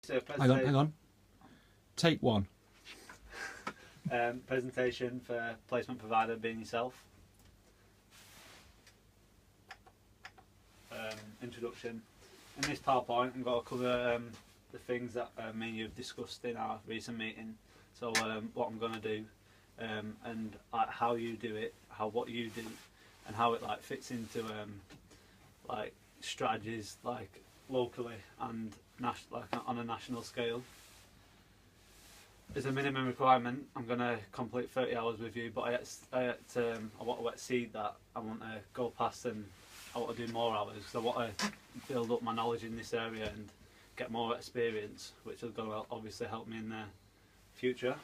Hang on. Take one. Presentation for placement provider being yourself. Introduction. In this PowerPoint, I'm going to cover the things that me and you have discussed in our recent meeting. So what I'm going to do, and how you do it, what you do, and how it fits into strategies locally and on a national scale. As a minimum requirement, I'm going to complete 30 hours with you, but I want to exceed that. I want to go past, and I want to do more hours, because I want to build up my knowledge in this area and get more experience, which is going to obviously help me in the future.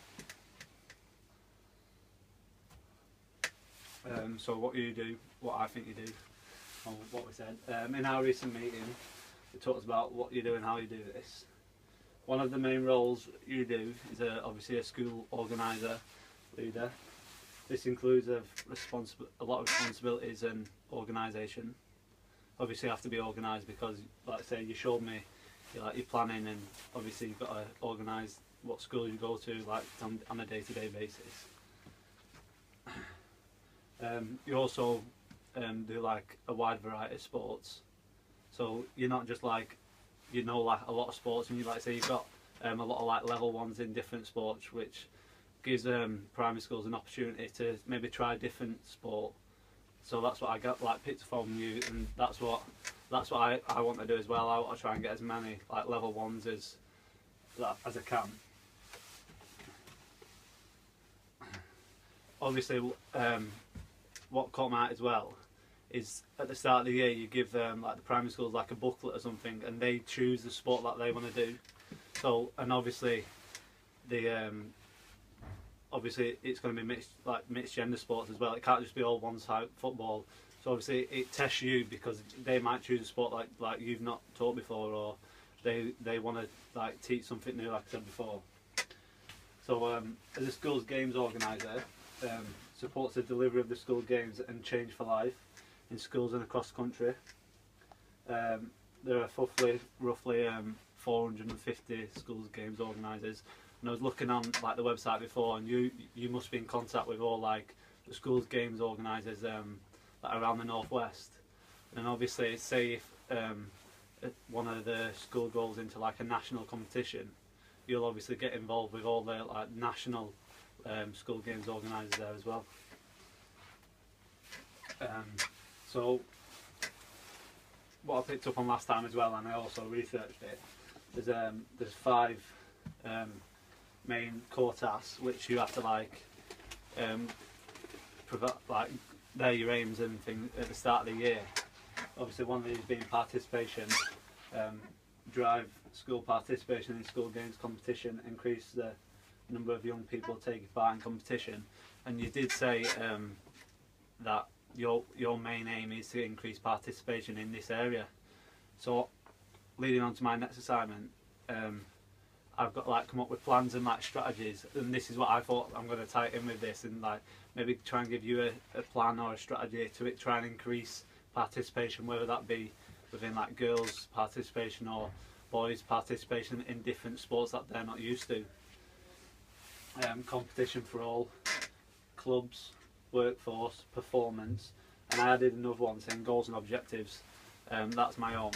So what you do, what I think you do, and what we said. In our recent meeting, we talked about what you do and how you do this. One of the main roles you do is obviously a school organiser, leader. This includes a lot of responsibilities and organisation. Obviously you have to be organised because, like I say, you showed me you're planning, and obviously you've got to organise what schools you go to on a day-to-day basis. You also do a wide variety of sports. So you're not just a lot of sports, and you've got a lot of level ones in different sports, which gives primary schools an opportunity to maybe try a different sport. So that's what I got picked from you, and that's what I want to do as well. I want to try and get as many level ones as I can. Obviously, what caught my eye as well is at the start of the year you give the primary schools a booklet or something, and they choose the sport that they want to do. So, and obviously obviously it's going to be mixed gender sports as well. It can't just be all one side football. So obviously it tests you, because they might choose a sport like you've not taught before, or they want to teach something new, like I said before. So as a schools games organiser, supports the delivery of the school games and Change for Life in schools and across the country. There are roughly 450 schools games organisers, and I was looking on the website before, and you must be in contact with all the schools games organisers around the northwest. And obviously, say if one of the school goes into a national competition, you'll obviously get involved with all the national school games organisers there as well. So what I picked up on last time as well, and I also researched it, there's 5 main core tasks which you have to provide, they're your aims and things at the start of the year. Obviously one of these being participation, drive school participation in school games competition, increase the number of young people taking part in competition. And you did say that your main aim is to increase participation in this area. So leading on to my next assignment, I've got come up with plans and strategies, and this is what I thought I'm going to tie it in with this, and maybe try and give you a plan or a strategy to try and increase participation, whether that be within girls participation or boys participation in different sports that they're not used to. Competition for all, clubs, workforce, performance, and I added another one saying goals and objectives. That's my own.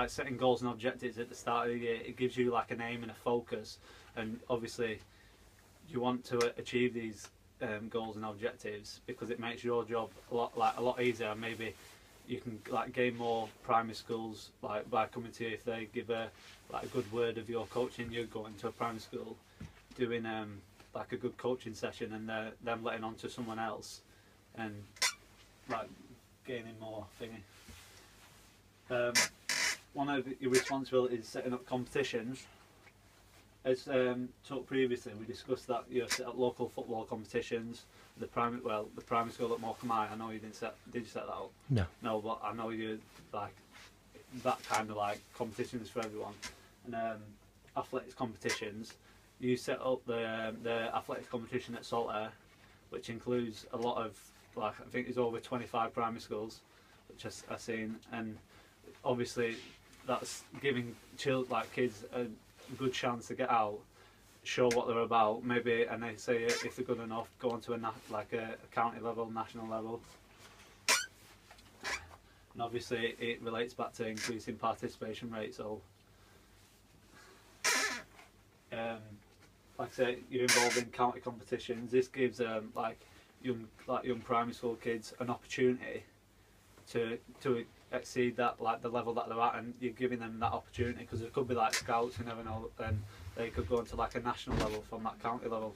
Setting goals and objectives at the start of the year, it gives you an aim and a focus, and obviously you want to achieve these goals and objectives, because it makes your job a lot easier. Maybe you can gain more primary schools by coming to you if they give a good word of your coaching. You go into a primary school doing a good coaching session, and them letting on to someone else, and gaining more thingy. One of your responsibilities is setting up competitions. As talked previously, we discussed that you set up local football competitions. The primary school at Morecambe High, I know you did you set that up? No. No, but I know you that kind of competitions for everyone. And athletics competitions. You set up the athletics competition at Saltaire, which includes a lot of I think there's over 25 primary schools, which I've seen, and obviously that's giving kids a good chance to get out, show what they're about, maybe, and they say if they're good enough, go on to a county level, national level. And obviously it relates back to increasing participation rates. So like I say, you're involved in county competitions. This gives young primary school kids an opportunity to exceed that, like the level that they're at, and you're giving them that opportunity, because it could be like scouts, you never know, then they could go into like a national level from that county level.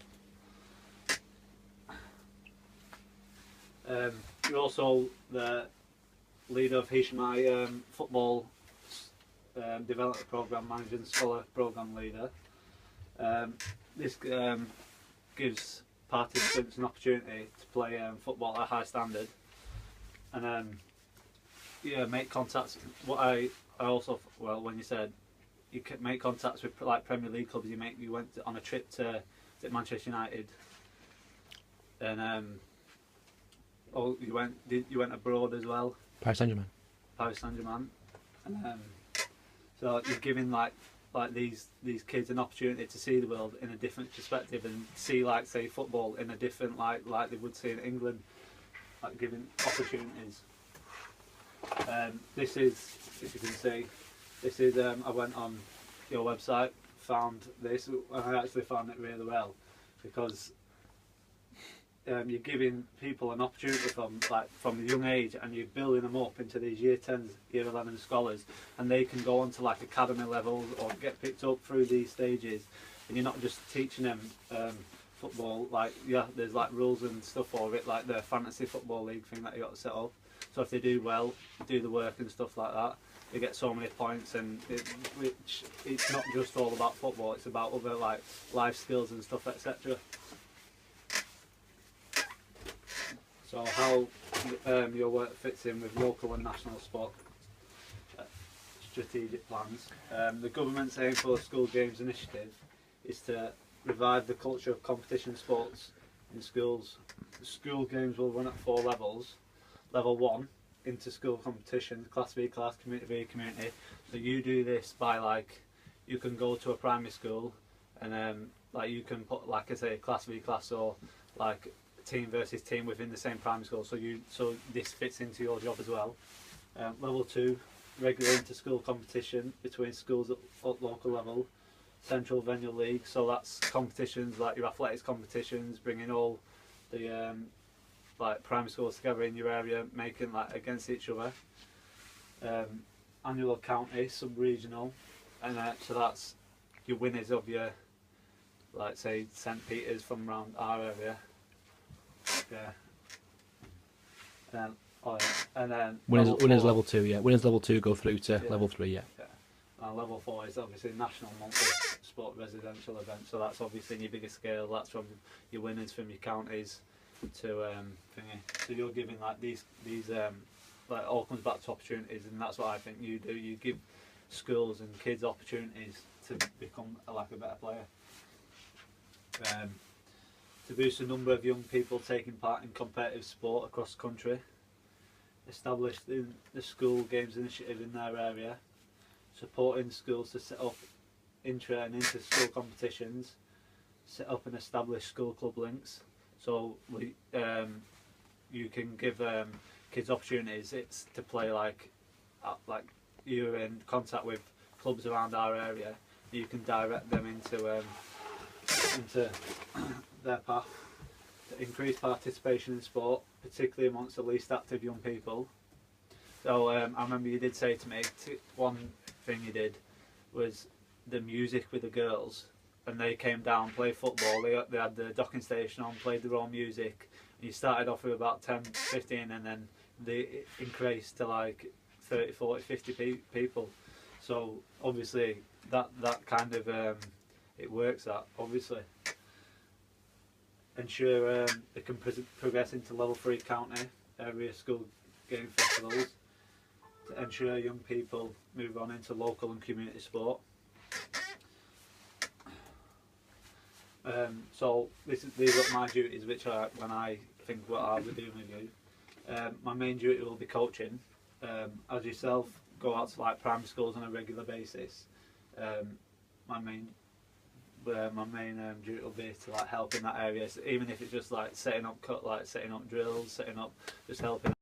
You're also the leader of Hishmai football development program, manager and scholar program leader. This gives participants an opportunity to play football at a high standard, and yeah, make contacts. What I also, well, when you said you can make contacts with like Premier League clubs, you went on a trip to Manchester United, and you went abroad as well. Paris Saint-Germain. Paris Saint-Germain, and so you're giving like these kids an opportunity to see the world in a different perspective, and see, like, say, football in a different like they would see in England, like giving opportunities. This is, if you can see, this is I went on your website, found this, and I actually found it really well, because you're giving people an opportunity from a young age, and you're building them up into these year 10s, year 11 scholars, and they can go on to like academy levels or get picked up through these stages, and you're not just teaching them football. Like, yeah, there's like rules and stuff for it, like the fantasy football league thing that you got to set up. So if they do well, do the work and stuff like that, they get so many points, and it's not just all about football, it's about other like life skills and stuff, etc. So how your work fits in with local and national sport strategic plans. The government's aim for the School Games Initiative is to revive the culture of competition sports in schools. The school games will run at 4 levels. Level 1, inter-school competitions, class v class, community v community. So you do this by, like, you can go to a primary school, and like you can put, like I say, class v class, or like team versus team within the same primary school. So this fits into your job as well. Level 2, regular inter-school competition between schools at local level. Central venue league, so that's competitions like your athletics competitions, bringing all the like primary schools together in your area, making like against each other. Annual county, sub-regional, and so that's your winners of your, like, say, St Peter's from around our area. Yeah. And then winners level 2, yeah. Winners level 2 go through to level 3, yeah. And level 4 is obviously national monthly sport residential event, so that's obviously in your bigger scale. That's from your winners from your counties to thingy. So you're giving like these like, all comes back to opportunities, and that's what I think you do. You give schools and kids opportunities to become like a better player. To boost the number of young people taking part in competitive sport across the country, establish the School Games Initiative in their area, supporting schools to set up intra and inter-school competitions, set up and establish school club links. So you can give kids opportunities. It's to play like you're in contact with clubs around our area. You can direct them into their path. To increase participation in sport, particularly amongst the least active young people. So I remember you did say to me, one thing you did was the music with the girls, and they came down, played football, they had the docking station on, played their own music, and you started off with about 10, 15, and then they increased to like 30, 40, 50 people. So obviously that kind of it works out, obviously. Ensure they can progress into level 3 county area school game festivals, to ensure young people move on into local and community sport. So these are my duties, which are when I think what I'll be doing with you. My main duty will be coaching. As yourself, go out to like primary schools on a regular basis, my main duty will be to like help in that area. So even if it's just like setting up drills, just helping